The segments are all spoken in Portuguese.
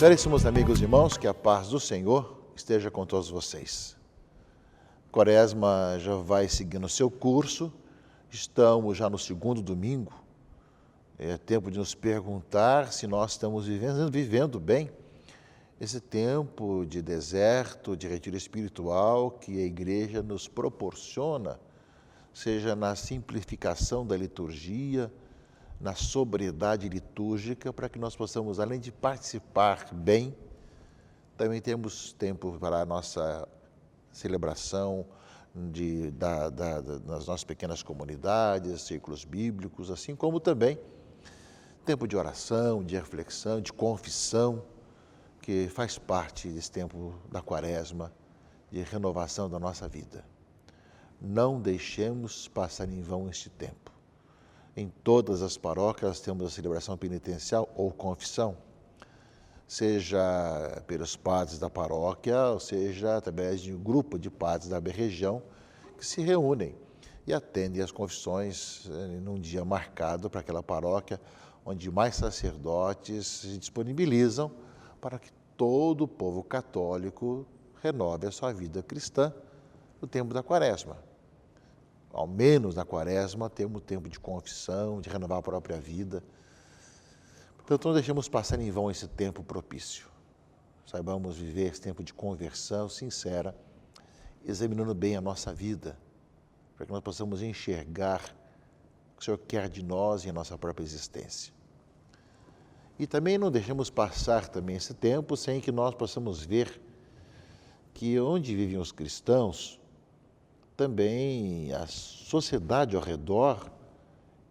Caríssimos amigos e irmãos, que a paz do Senhor esteja com todos vocês. Quaresma já vai seguindo o seu curso, estamos já no segundo domingo. É tempo de nos perguntar se nós estamos vivendo bem esse tempo de deserto, de retiro espiritual que a Igreja nos proporciona, seja na simplificação da liturgia, na sobriedade litúrgica, para que nós possamos, além de participar bem, também temos tempo para a nossa celebração nas nossas pequenas comunidades, círculos bíblicos, assim como também tempo de oração, de reflexão, de confissão, que faz parte desse tempo da Quaresma, de renovação da nossa vida. Não deixemos passar em vão este tempo. Em todas as paróquias temos a celebração penitencial ou confissão, seja pelos padres da paróquia, ou seja através de um grupo de padres da região que se reúnem e atendem as confissões num dia marcado para aquela paróquia, onde mais sacerdotes se disponibilizam para que todo o povo católico renove a sua vida cristã no tempo da Quaresma. Ao menos na Quaresma temos tempo de confissão, de renovar a própria vida. Portanto, não deixemos passar em vão esse tempo propício. Saibamos viver esse tempo de conversão sincera, examinando bem a nossa vida, para que nós possamos enxergar o que o Senhor quer de nós e a nossa própria existência. E também não deixemos passar também esse tempo sem que nós possamos ver que onde vivem os cristãos, também a sociedade ao redor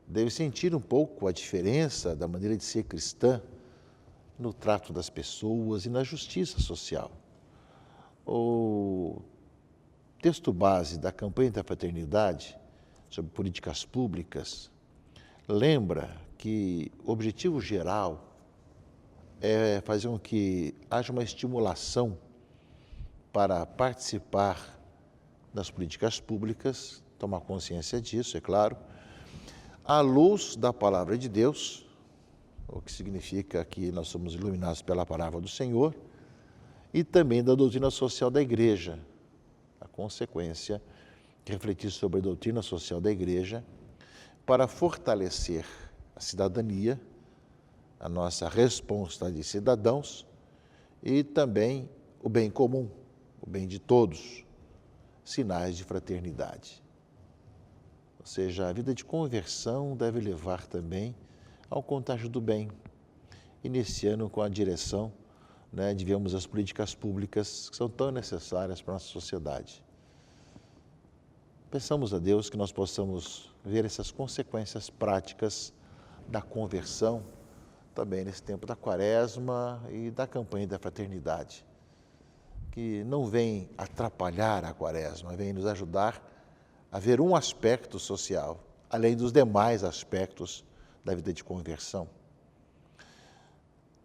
deve sentir um pouco a diferença da maneira de ser cristã no trato das pessoas e na justiça social. O texto base da campanha da fraternidade sobre políticas públicas lembra que o objetivo geral é fazer com que haja uma estimulação para participar das políticas públicas, tomar consciência disso, é claro, à luz da palavra de Deus, o que significa que nós somos iluminados pela palavra do Senhor, e também da doutrina social da Igreja, a consequência de refletir sobre a doutrina social da Igreja para fortalecer a cidadania, a nossa responsabilidade de cidadãos e também o bem comum, o bem de todos, sinais de fraternidade. Ou seja, a vida de conversão deve levar também ao contágio do bem, iniciando com a direção de vermos as políticas públicas que são tão necessárias para a nossa sociedade. Peçamos a Deus que nós possamos ver essas consequências práticas da conversão também nesse tempo da Quaresma e da campanha da fraternidade, que não vem atrapalhar a Quaresma, vem nos ajudar a ver um aspecto social, além dos demais aspectos da vida de conversão.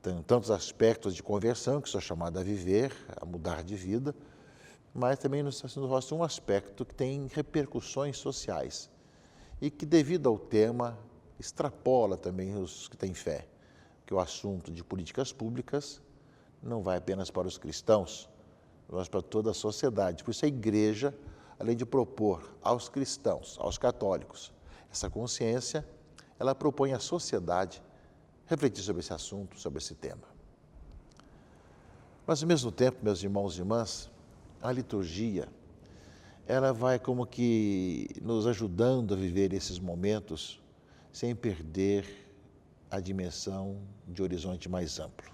Tem tantos aspectos de conversão que sou chamado a viver, a mudar de vida, mas também nos mostra um aspecto que tem repercussões sociais e que, devido ao tema, extrapola também os que têm fé, que o assunto de políticas públicas não vai apenas para os cristãos, mas para toda a sociedade. Por isso a Igreja, além de propor aos cristãos, aos católicos, essa consciência, ela propõe à sociedade refletir sobre esse assunto, sobre esse tema. Mas, ao mesmo tempo, meus irmãos e irmãs, a liturgia, ela vai como que nos ajudando a viver esses momentos sem perder a dimensão de horizonte mais amplo.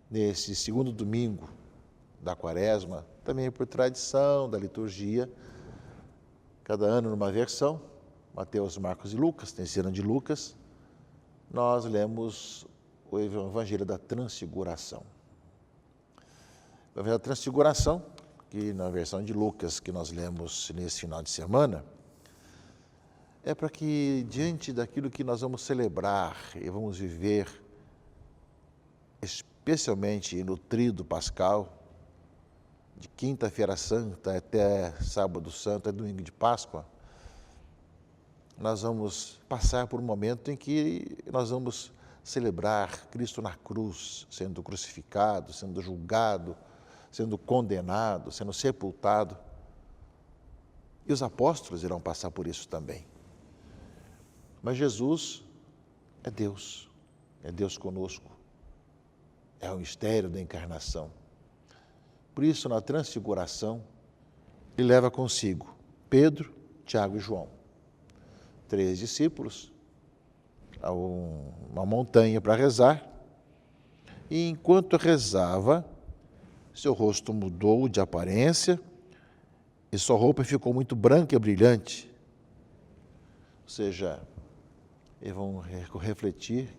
Nesse segundo domingo da Quaresma, também por tradição da liturgia, cada ano numa versão, Mateus, Marcos e Lucas, nesse ano de Lucas, nós lemos o Evangelho da Transfiguração. O Evangelho da Transfiguração, que na versão de Lucas que nós lemos nesse final de semana, é para que, diante daquilo que nós vamos celebrar e vamos viver, especialmente no tríduo pascal, de quinta-feira santa até sábado santo, até domingo de Páscoa, nós vamos passar por um momento em que nós vamos celebrar Cristo na cruz, sendo crucificado, sendo julgado, sendo condenado, sendo sepultado. E os apóstolos irão passar por isso também. Mas Jesus é Deus conosco. É o mistério da encarnação. Por isso, na transfiguração, ele leva consigo Pedro, Tiago e João, 3 discípulos, a uma montanha para rezar. E enquanto rezava, seu rosto mudou de aparência e sua roupa ficou muito branca e brilhante. Ou seja, eles vão refletir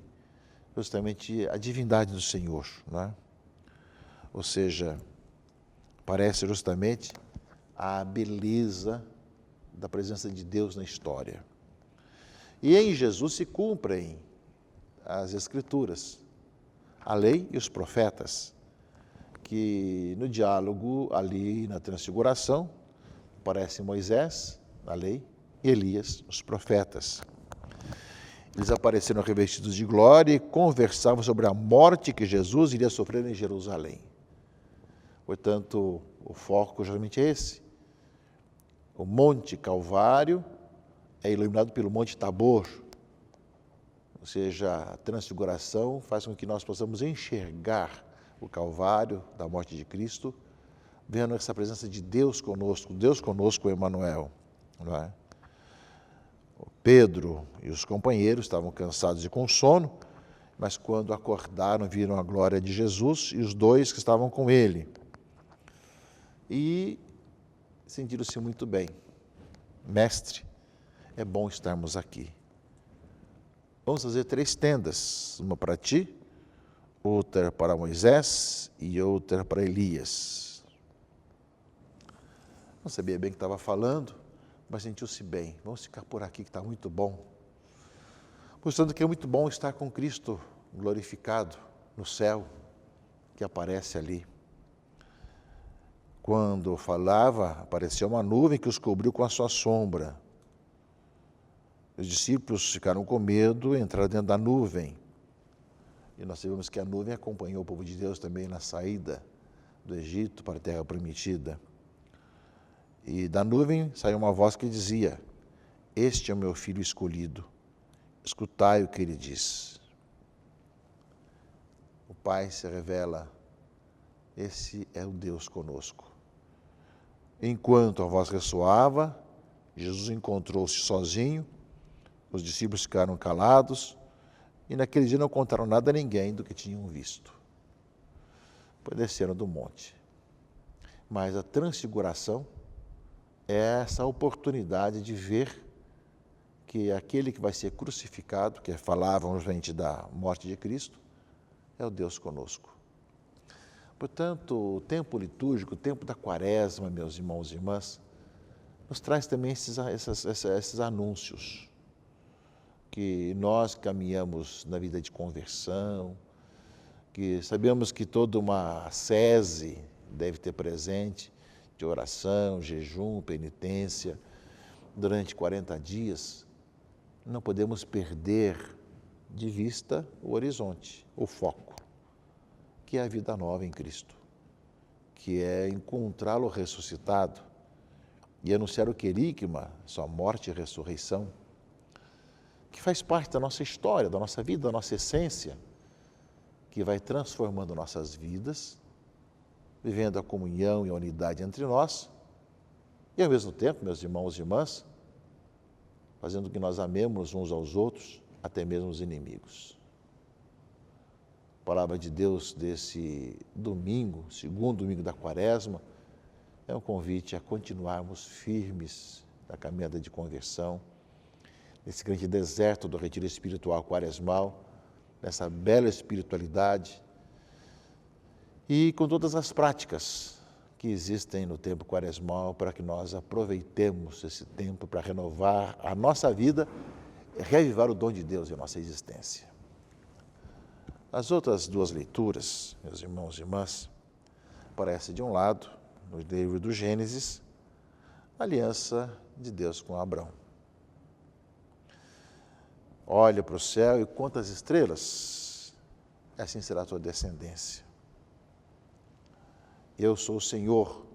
justamente a divindade do Senhor, não é? Ou seja, parece justamente a beleza da presença de Deus na história. E em Jesus se cumprem as Escrituras, a lei e os profetas, que no diálogo ali na Transfiguração aparecem Moisés, a lei, e Elias, os profetas. Eles apareceram revestidos de glória e conversavam sobre a morte que Jesus iria sofrer em Jerusalém. Portanto, o foco geralmente é esse. O Monte Calvário é iluminado pelo Monte Tabor, ou seja, a transfiguração faz com que nós possamos enxergar o Calvário da morte de Cristo, vendo essa presença de Deus conosco, Emmanuel, não é? Pedro e os companheiros estavam cansados e com sono, mas quando acordaram, viram a glória de Jesus e os dois que estavam com ele. E sentiram-se muito bem. Mestre, é bom estarmos aqui. Vamos fazer 3 tendas, uma para ti, outra para Moisés e outra para Elias. Não sabia bem o que estava falando, mas sentiu-se bem. Vamos ficar por aqui que está muito bom. Mostrando que é muito bom estar com Cristo glorificado no céu, que aparece ali. Quando falava, apareceu uma nuvem que os cobriu com a sua sombra. Os discípulos ficaram com medo e entraram dentro da nuvem. E nós sabemos que a nuvem acompanhou o povo de Deus também na saída do Egito para a terra prometida. E da nuvem saiu uma voz que dizia: este é o meu filho escolhido, escutai o que ele diz. O Pai se revela, esse é o Deus conosco. Enquanto a voz ressoava, Jesus encontrou-se sozinho, os discípulos ficaram calados e naquele dia não contaram nada a ninguém do que tinham visto. Depois desceram do monte. Mas a transfiguração é essa oportunidade de ver que aquele que vai ser crucificado, que falávamos gente da morte de Cristo, é o Deus conosco. Portanto, o tempo litúrgico, o tempo da quaresma, meus irmãos e irmãs, nos traz também esses anúncios, que nós caminhamos na vida de conversão, que sabemos que toda uma ascese deve ter presente, de oração, jejum, penitência, durante 40 dias, não podemos perder de vista o horizonte, o foco, que é a vida nova em Cristo, que é encontrá-lo ressuscitado e anunciar o querigma, sua morte e ressurreição, que faz parte da nossa história, da nossa vida, da nossa essência, que vai transformando nossas vidas, vivendo a comunhão e a unidade entre nós, e ao mesmo tempo, meus irmãos e irmãs, fazendo que nós amemos uns aos outros, até mesmo os inimigos. A palavra de Deus desse domingo, segundo domingo da quaresma, é um convite a continuarmos firmes na caminhada de conversão, nesse grande deserto do retiro espiritual quaresmal, nessa bela espiritualidade, e com todas as práticas que existem no tempo quaresmal para que nós aproveitemos esse tempo para renovar a nossa vida e reavivar o dom de Deus em nossa existência. As outras 2 leituras, meus irmãos e irmãs, aparece de um lado, no livro do Gênesis, a aliança de Deus com Abrão. olha para o céu e conta as estrelas, assim será a tua descendência. Eu sou o Senhor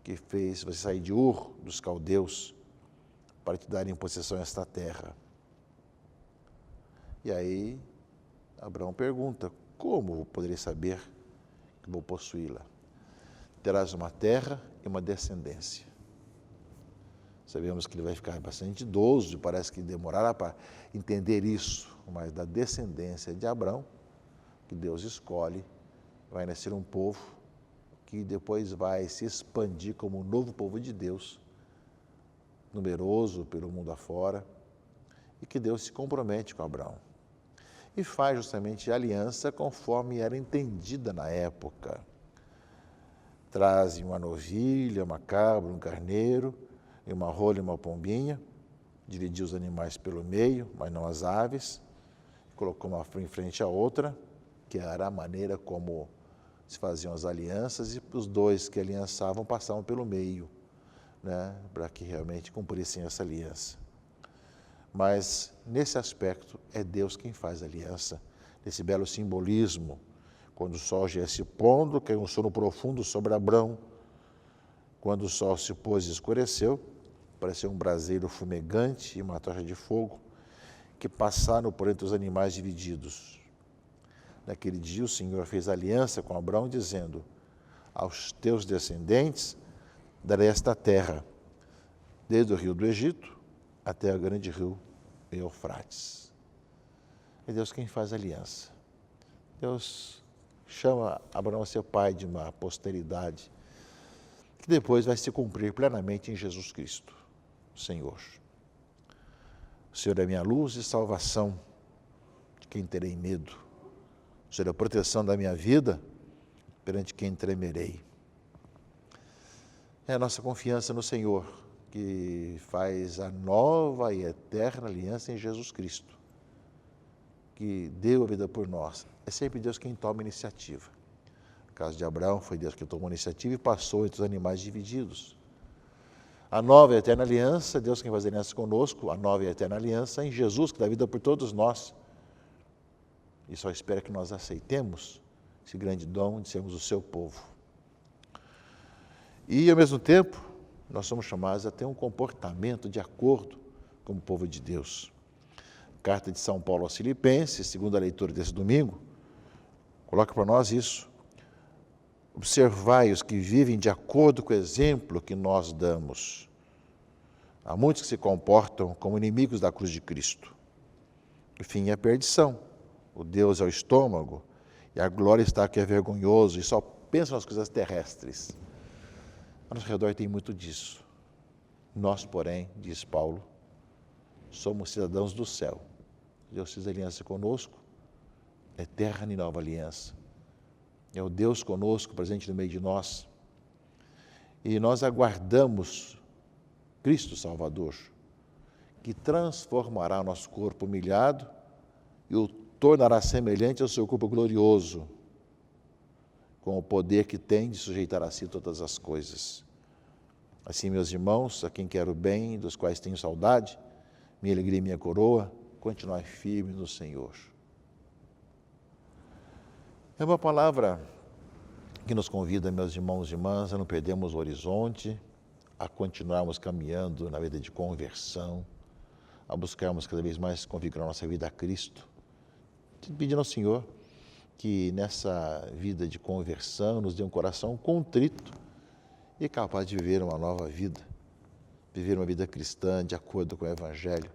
que fez você sair de Ur, dos caldeus, para te dar em possessão esta terra. E aí, Abraão pergunta, como poderei saber que vou possuí-la? Terás uma terra e uma descendência. Sabemos que ele vai ficar bastante idoso, parece que demorará para entender isso, mas da descendência de Abraão, que Deus escolhe, vai nascer um povo que depois vai se expandir como um novo povo de Deus, numeroso pelo mundo afora, e que Deus se compromete com Abraão. E faz justamente aliança conforme era entendida na época. Trazem uma novilha, uma cabra, um carneiro, e uma rola e uma pombinha, dividiu os animais pelo meio, mas não as aves, colocou uma em frente à outra, que era a maneira como se faziam as alianças, e os dois que aliançavam passavam pelo meio, né, para que realmente cumprissem essa aliança. Mas, nesse aspecto, é Deus quem faz a aliança, nesse belo simbolismo. Quando o sol já ia se pondo, caiu um sono profundo sobre Abrão. Quando o sol se pôs e escureceu, pareceu um braseiro fumegante e uma tocha de fogo, que passaram por entre os animais divididos. Naquele dia o Senhor fez aliança com Abrão, dizendo, aos teus descendentes darei esta terra, desde o rio do Egito até o grande rio Eufrates. É Deus quem faz aliança. Deus chama Abraão a ser pai de uma posteridade que depois vai se cumprir plenamente em Jesus Cristo, Senhor. O Senhor é minha luz e salvação, de quem terei medo. O Senhor é a proteção da minha vida, perante quem tremerei. É a nossa confiança no Senhor, que faz a nova e eterna aliança em Jesus Cristo, que deu a vida por nós. É sempre Deus quem toma a iniciativa. No caso de Abraão, foi Deus que tomou a iniciativa e passou entre os animais divididos. A nova e eterna aliança, Deus quem faz a aliança conosco, a nova e eterna aliança em Jesus, que dá vida por todos nós. E só espera que nós aceitemos esse grande dom de sermos o seu povo. E, ao mesmo tempo, nós somos chamados a ter um comportamento de acordo com o povo de Deus. Carta de São Paulo aos Filipenses, segunda leitura desse domingo, coloca para nós isso. Observai os que vivem de acordo com o exemplo que nós damos. Há muitos que se comportam como inimigos da cruz de Cristo. O fim é a perdição. O Deus é o estômago e a glória está que é vergonhoso e só pensa nas coisas terrestres. Ao nosso redor tem muito disso. Nós, porém, diz Paulo, somos cidadãos do céu. Deus fez aliança conosco, eterna e nova aliança. É o Deus conosco, presente no meio de nós. E nós aguardamos Cristo Salvador, que transformará o nosso corpo humilhado e o tornará semelhante ao seu corpo glorioso, com o poder que tem de sujeitar a si todas as coisas. Assim, meus irmãos, a quem quero bem, dos quais tenho saudade, minha alegria e minha coroa, continuar firme no Senhor. É uma palavra que nos convida, meus irmãos e irmãs, a não perdermos o horizonte, a continuarmos caminhando na vida de conversão, a buscarmos cada vez mais configurar a nossa vida a Cristo, pedindo ao Senhor que nessa vida de conversão nos dê um coração contrito e capaz de viver uma nova vida, viver uma vida cristã de acordo com o Evangelho,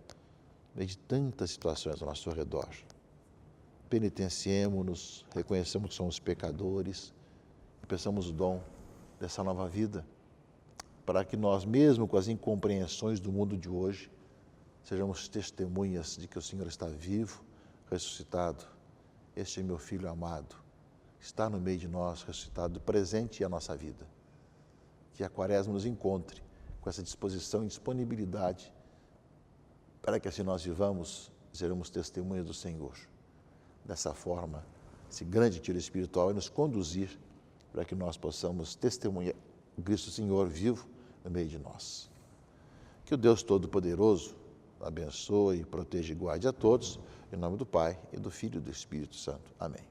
no meio de tantas situações ao nosso redor. Penitenciemo-nos, reconhecemos que somos pecadores e peçamos o dom dessa nova vida, para que nós, mesmo com as incompreensões do mundo de hoje, sejamos testemunhas de que o Senhor está vivo, ressuscitado. Este é meu Filho amado, está no meio de nós, ressuscitado, presente em a nossa vida. Que a Quaresma nos encontre com essa disposição e disponibilidade para que assim nós vivamos, seremos testemunhas do Senhor. Dessa forma, esse grande tiro espiritual vai nos conduzir para que nós possamos testemunhar o Cristo Senhor vivo no meio de nós. Que o Deus Todo-Poderoso, abençoe, proteja e guarde a todos. Em nome do Pai, e do Filho e do Espírito Santo. Amém.